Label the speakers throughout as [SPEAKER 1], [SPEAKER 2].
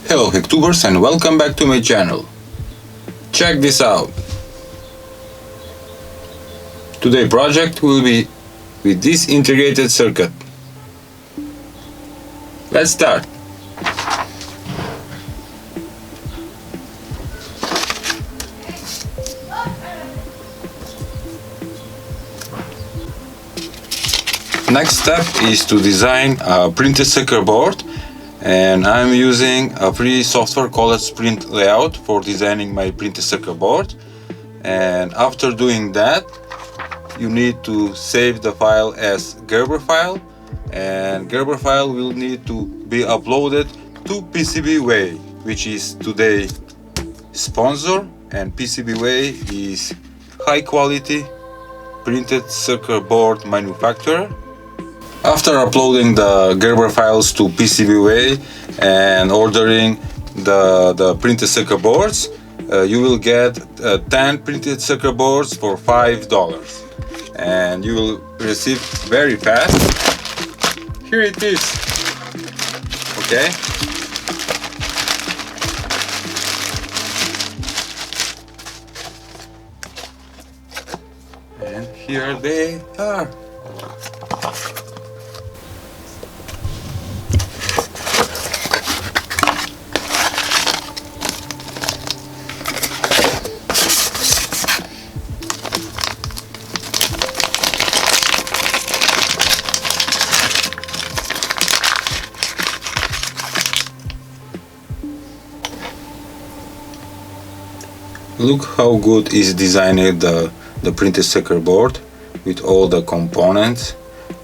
[SPEAKER 1] Hello Hacktubers and welcome back to my channel. Check this out. Today's project will be with this integrated circuit. Let's start. Next step is to design a printed circuit board, and I'm using a free software called Sprint Layout for designing my printed circuit board. And after doing that, you need to save the file as Gerber file, and Gerber file will need to be uploaded to PCBWay, which is today's sponsor, and PCBWay is high quality printed circuit board manufacturer. After uploading the Gerber files to PCBWay and ordering the printed circuit boards, you will get 10 printed circuit boards for $5, and you will receive very fast. Here it is. Okay. And here they are. Look how good is designed the printed circuit board with all the components.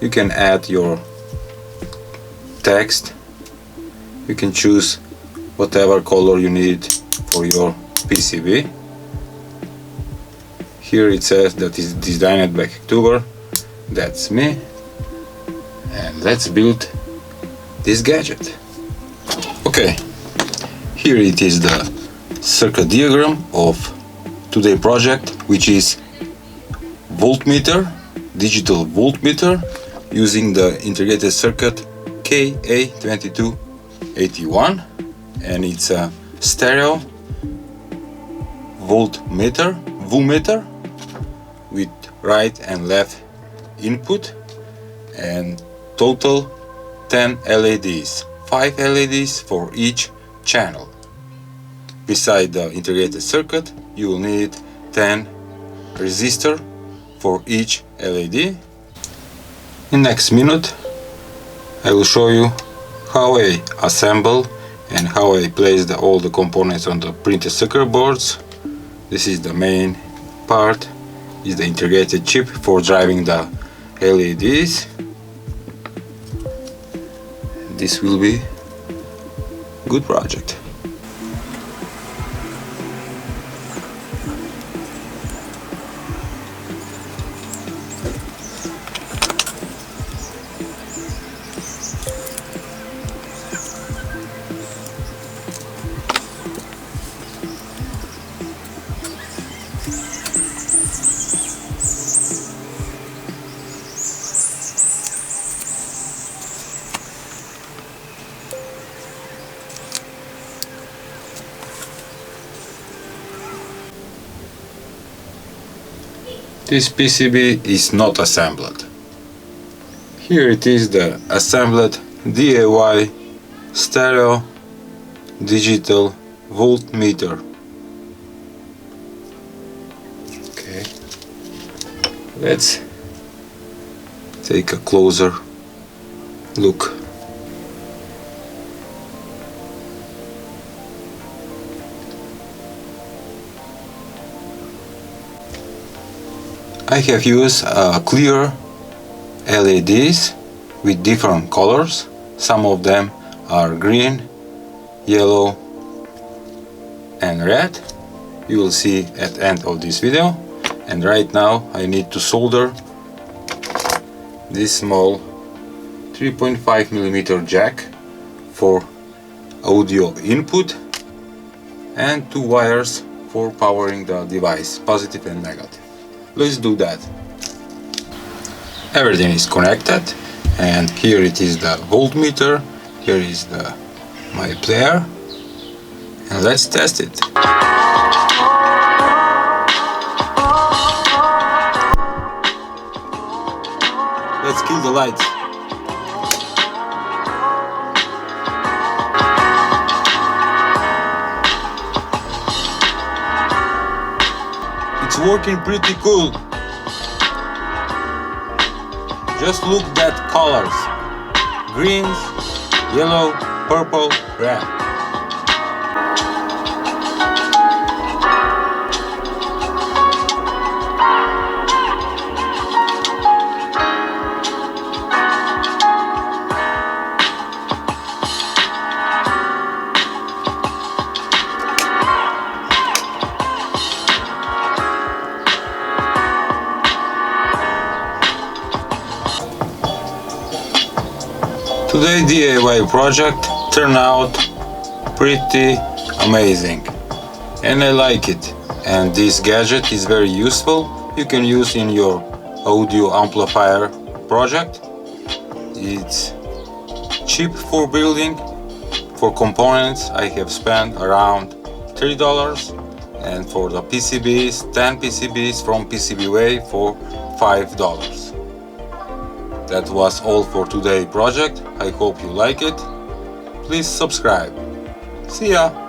[SPEAKER 1] You can add your text. You can choose whatever color you need for your PCB. Here it says that it's designed by Hacktuber. That's me. And let's build this gadget. Okay, here it is the circuit diagram of today's project, which is voltmeter, digital voltmeter, using the integrated circuit KA2281, and it's a stereo voltmeter with right and left input, and total 10 LEDs, 5 LEDs for each channel. Beside the integrated circuit, you will need 10 resistors for each LED. In next minute, I will show you how I assemble and how I place all the components on the printed circuit boards. This is the main part, is the integrated chip for driving the LEDs. This will be a good project. This PCB is not assembled. Here it is, the assembled DIY stereo digital voltmeter. Okay, let's take a closer look. I have used clear LEDs with different colors. Some of them are green, yellow and red. You will see at the end of this video. And right now I need to solder this small 3.5mm jack for audio input and 2 wires for powering the device, positive and negative. Let's do that. Everything is connected, and here it is the voltmeter, here is my player, and let's test it. Let's kill the lights. It's working pretty cool. Just look at colors. Greens, yellow, purple, red. Today's DIY project turned out pretty amazing and I like it, and this gadget is very useful. You can use in your audio amplifier project. It's cheap for building. For components I have spent around $3, and for the PCBs, 10 PCBs from PCBWay for $5. That was all for today's project. I hope you like it. Please subscribe. See ya!